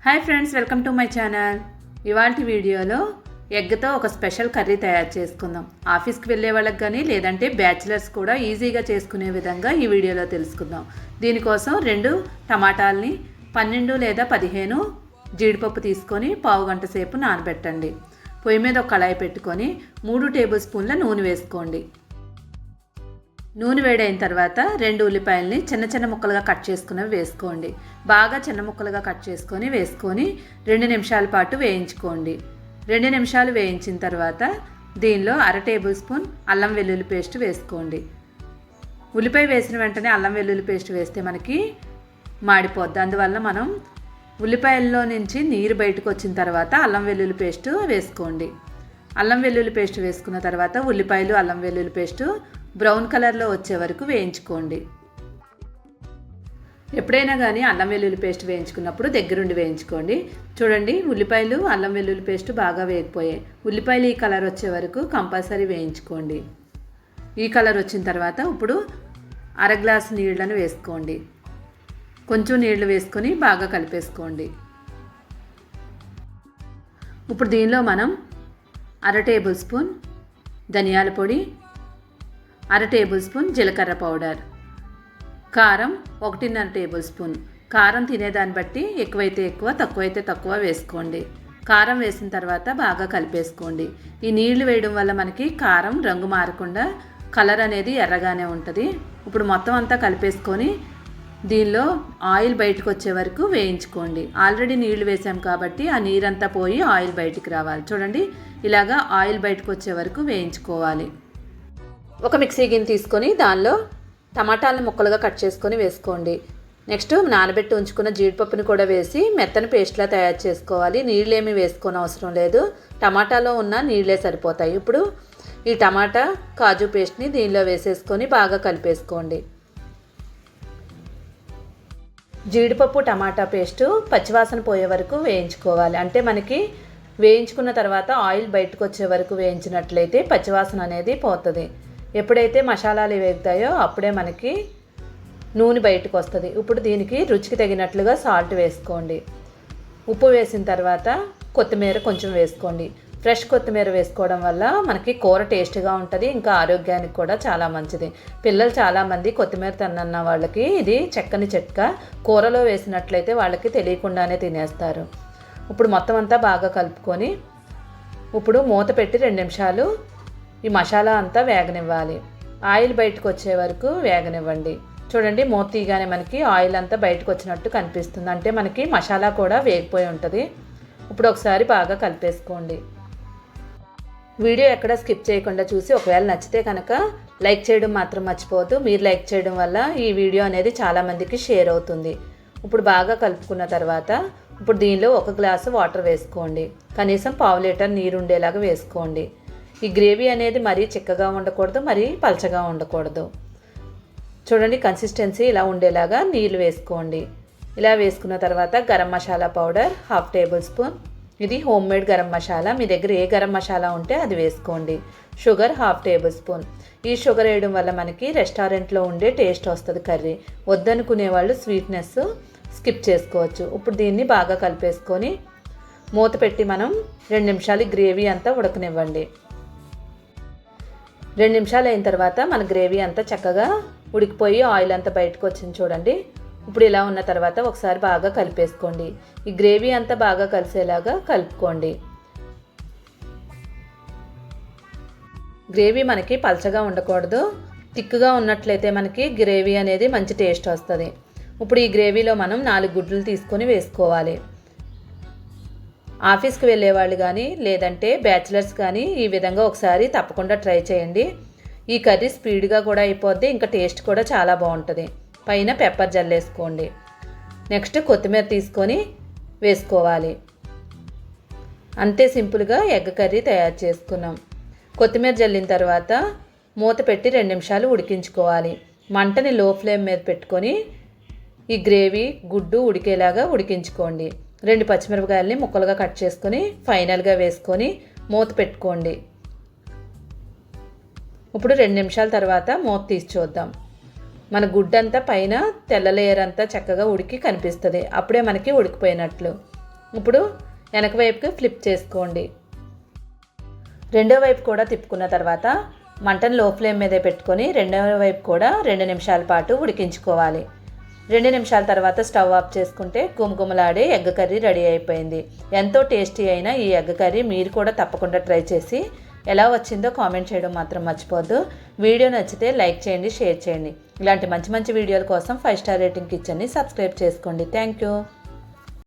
Hi friends, welcome to my channel. ఇవాల్టి వీడియోలో ఎగ్తో ఒక స్పెషల్ కర్రీ తయారు చేసుకుందాం. ఆఫీస్కి వెళ్ళే వాళ్ళకి కానీ లేదంటే బ్యాచిలర్స్ కూడా ఈజీగా చేసుకునే విధంగా ఈ వీడియోలో తెలుసుకుందాం. దీనికోసం 2 టమాటాలని 12 లేదా 15 జీడిపప్పు తీసుకొని పావు గంట సేపు నానబెట్టండి. పొయ్యి మీద ఒక కళాయి పెట్టుకొని 3 టేబుల్ స్పూన్ల నూనె వేసుకోండి. నూనె వేడైన తర్వాత 2 ఉల్లిపాయలని చిన్న చిన్న ముక్కలుగా కట్ చేసుకున్నవి వేసుకోండి. బాగా చిన్న ముక్కలుగా కట్ చేసుకొని వేసుకొని 2 నిమిషాల పాటు వేయించుకోండి. 2 నిమిషాలు వేయించిన తర్వాత దీనిలో 1/2 టేబుల్ స్పూన్ అల్లం వెల్లుల్లి పేస్ట్ వేసుకోండి. ఉల్లిపాయ వేసిన వెంటనే అల్లం వెల్లుల్లి పేస్ట్ వేస్తే మనకి మాడిపోద్ది. అందువల్ల మనం ఉల్లిపాయల్లో నుంచి నీరు బయటకు వచ్చిన తర్వాత అల్లం వెల్లుల్లి పేస్ట్ వేసుకోండి. అల్లం వెల్లుల్లి పేస్ట్ వేసుకున్న తర్వాత ఉల్లిపాయలు అల్లం వెల్లుల్లి పేస్ట్ బ్రౌన్ కలర్లో వచ్చే వరకు వేయించుకోండి. ఎప్పుడైనా కానీ అల్లం వెల్లుల్లి పేస్ట్ వేయించుకున్నప్పుడు దగ్గరుండి వేయించుకోండి. చూడండి, ఉల్లిపాయలు అల్లం వెల్లుల్లి పేస్ట్ బాగా వేగిపోయాయి. ఉల్లిపాయలు ఈ కలర్ వచ్చే వరకు కంపల్సరీ వేయించుకోండి. ఈ కలర్ వచ్చిన తర్వాత ఇప్పుడు 1/2 గ్లాసు నీళ్ళను వేసుకోండి. కొంచెం నీళ్లు వేసుకొని బాగా కలిపేసుకోండి. ఇప్పుడు దీనిలో మనం 1/2 టేబుల్ స్పూన్ ధనియాల పొడి, 1/2 టేబుల్ స్పూన్ జీలకర్ర పౌడర్, కారం 1.5 టేబుల్ స్పూన్. కారం తినేదాన్ని బట్టి ఎక్కువైతే ఎక్కువ, తక్కువైతే తక్కువ వేసుకోండి. కారం వేసిన తర్వాత బాగా కలిపేసుకోండి. ఈ నీళ్లు వేయడం వల్ల మనకి కారం రంగు మారకుండా కలర్ అనేది ఎర్రగానే ఉంటుంది. ఇప్పుడు మొత్తం అంతా కలిపేసుకొని దీనిలో ఆయిల్ బయటకు వచ్చే వరకు వేయించుకోండి. ఆల్రెడీ నీళ్లు వేసాం కాబట్టి ఆ నీరంతా పోయి ఆయిల్ బయటికి రావాలి. చూడండి, ఇలాగా ఆయిల్ బయటకు వచ్చే వరకు వేయించుకోవాలి. ఒక మిక్సీ గిన్నె తీసుకొని దానిలో టమాటాలను ముక్కలుగా కట్ చేసుకొని వేసుకోండి. నెక్స్ట్ నానబెట్టి ఉంచుకున్న జీడిపప్పుని కూడా వేసి మెత్తని పేస్ట్లా తయారు చేసుకోవాలి. నీళ్ళేమీ వేసుకోని అవసరం లేదు, టమాటాలో ఉన్న నీళ్ళే సరిపోతాయి. ఇప్పుడు ఈ టమాటా కాజు పేస్ట్ని దీనిలో వేసేసుకొని బాగా కలిపేసుకోండి. జీడిపప్పు టమాటా పేస్టు పచ్చివాసన పోయే వరకు వేయించుకోవాలి. అంటే మనకి వేయించుకున్న తర్వాత ఆయిల్ బయటకు వచ్చే వరకు వేయించినట్లయితే పచ్చివాసన అనేది పోతుంది. ఎప్పుడైతే మసాలాలు వేగుతాయో అప్పుడే మనకి నూనె బయటకు వస్తుంది. ఇప్పుడు దీనికి రుచికి తగినట్లుగా సాల్ట్ వేసుకోండి. ఉప్పు వేసిన తర్వాత కొత్తిమీర కొంచెం వేసుకోండి. ఫ్రెష్ కొత్తిమీర వేసుకోవడం వల్ల మనకి కూర టేస్ట్గా ఉంటుంది, ఇంకా ఆరోగ్యానికి కూడా చాలా మంచిది. పిల్లలు చాలామంది కొత్తిమీర తినన్న వాళ్ళకి ఇది చక్కని చిట్కా. కూరలో వేసినట్లయితే వాళ్ళకి తెలియకుండానే తినేస్తారు. ఇప్పుడు మొత్తం అంతా బాగా కలుపుకొని ఇప్పుడు మూత పెట్టి 2 నిమిషాలు ఈ మసాలా అంతా వేగనివ్వాలి. ఆయిల్ బయటకు వచ్చే వరకు వేగనివ్వండి. చూడండి, మూత తీయగానే మనకి ఆయిల్ అంతా బయటకు వచ్చినట్టు కనిపిస్తుంది. అంటే మనకి మసాలా కూడా వేగిపోయి ఉంటుంది. ఇప్పుడు ఒకసారి బాగా కలిపేసుకోండి. వీడియో ఎక్కడ స్కిప్ చేయకుండా చూసి ఒకవేళ నచ్చితే కనుక లైక్ చేయడం మాత్రం మర్చిపోవద్దు. మీరు లైక్ చేయడం వల్ల ఈ వీడియో అనేది చాలామందికి షేర్ అవుతుంది. ఇప్పుడు బాగా కలుపుకున్న తర్వాత ఇప్పుడు దీనిలో 1 గ్లాసు వాటర్ వేసుకోండి. కనీసం 1/2 లీటర్ నీరు ఉండేలాగా వేసుకోండి. ఈ గ్రేవీ అనేది మరీ చిక్కగా ఉండకూడదు, మరీ పలచగా ఉండకూడదు. చూడండి, కన్సిస్టెన్సీ ఇలా ఉండేలాగా నీళ్ళు వేసుకోండి. ఇలా వేసుకున్న తర్వాత garam masala powder 1/2 table spoon. ఇది హోమ్ మేడ్ గరం మసాలా. మీ దగ్గర ఏ గరం మసాలా ఉంటే అది వేసుకోండి. Sugar 1/2 table spoon. ఈ షుగర్ వేయడం వల్ల మనకి రెస్టారెంట్లో ఉండే టేస్ట్ వస్తుంది కర్రీ. వద్దనుకునే వాళ్ళు స్వీట్నెస్ స్కిప్ చేసుకోవచ్చు. ఇప్పుడు దీన్ని బాగా కలిపేసుకొని మూత పెట్టి మనం 2 నిమిషాలు గ్రేవీ అంతా ఉడకనివ్వండి. 2 నిమిషాలు అయిన తర్వాత మన గ్రేవీ అంతా చక్కగా ఉడికిపోయి ఆయిల్ అంతా బయటకు వచ్చింది. చూడండి, ఇప్పుడు ఇలా ఉన్న తర్వాత ఒకసారి బాగా కలిపేసుకోండి. ఈ గ్రేవీ అంతా బాగా కలిసేలాగా కలుపుకోండి. గ్రేవీ మనకి పలచగా ఉండకూడదు, థిక్గా ఉన్నట్లయితే మనకి గ్రేవీ అనేది మంచి టేస్ట్ వస్తుంది. ఇప్పుడు ఈ గ్రేవీలో మనం 4 గుడ్లు తీసుకొని వేసుకోవాలి. ఆఫీస్కి వెళ్ళే వాళ్ళు కానీ లేదంటే బ్యాచిలర్స్ కానీ ఈ విధంగా ఒకసారి తప్పకుండా ట్రై చేయండి. ఈ కర్రీ స్పీడ్గా కూడా అయిపోద్ది, ఇంకా టేస్ట్ కూడా చాలా బాగుంటుంది. పైన పెప్పర్ జల్లేసుకోండి. నెక్స్ట్ కొత్తిమీర తీసుకొని వేసుకోవాలి. అంతే సింపుల్గా ఎగ్ కర్రీ తయారు చేసుకున్నాం. కొత్తిమీర జల్లిన తర్వాత మూత పెట్టి 2 నిమిషాలు ఉడికించుకోవాలి. మంటని లో ఫ్లేమ్ మీద పెట్టుకొని ఈ గ్రేవీ గుడ్డు ఉడికేలాగా ఉడికించుకోండి. 2 పచ్చిమిరపకాయలని ముక్కలుగా కట్ చేసుకొని ఫైనల్గా వేసుకొని మూత పెట్టుకోండి. ఇప్పుడు 2 నిమిషాల తర్వాత మూత తీసి చూద్దాం. మన గుడ్డంతా పైన తెల్ల లేయర్ అంతా చక్కగా ఉడికి కనిపిస్తుంది. అప్పుడే మనకి ఉడికిపోయినట్లు. ఇప్పుడు వెనక వైపుకి ఫ్లిప్ చేసుకోండి. రెండో వైపు కూడా తిప్పుకున్న తర్వాత మంటను లో ఫ్లేమ్ మీదే పెట్టుకొని రెండవ వైపు కూడా 2 నిమిషాల పాటు ఉడికించుకోవాలి. 2 నిమిషాల తర్వాత స్టవ్ ఆఫ్ చేసుకుంటే గుమగుమలాడే ఎగ్ కర్రీ రెడీ అయిపోయింది. ఎంతో టేస్టీ అయిన ఈ ఎగ్ కర్రీ మీరు కూడా తప్పకుండా ట్రై చేసి ఎలా వచ్చిందో కామెంట్ చేయడం మాత్రం మర్చిపోవద్దు. వీడియో నచ్చితే లైక్ చేయండి, షేర్ చేయండి. ఇలాంటి మంచి మంచి వీడియోల కోసం 5 స్టార్ రేటింగ్ కిచెన్ని సబ్స్క్రైబ్ చేసుకోండి. Thank you.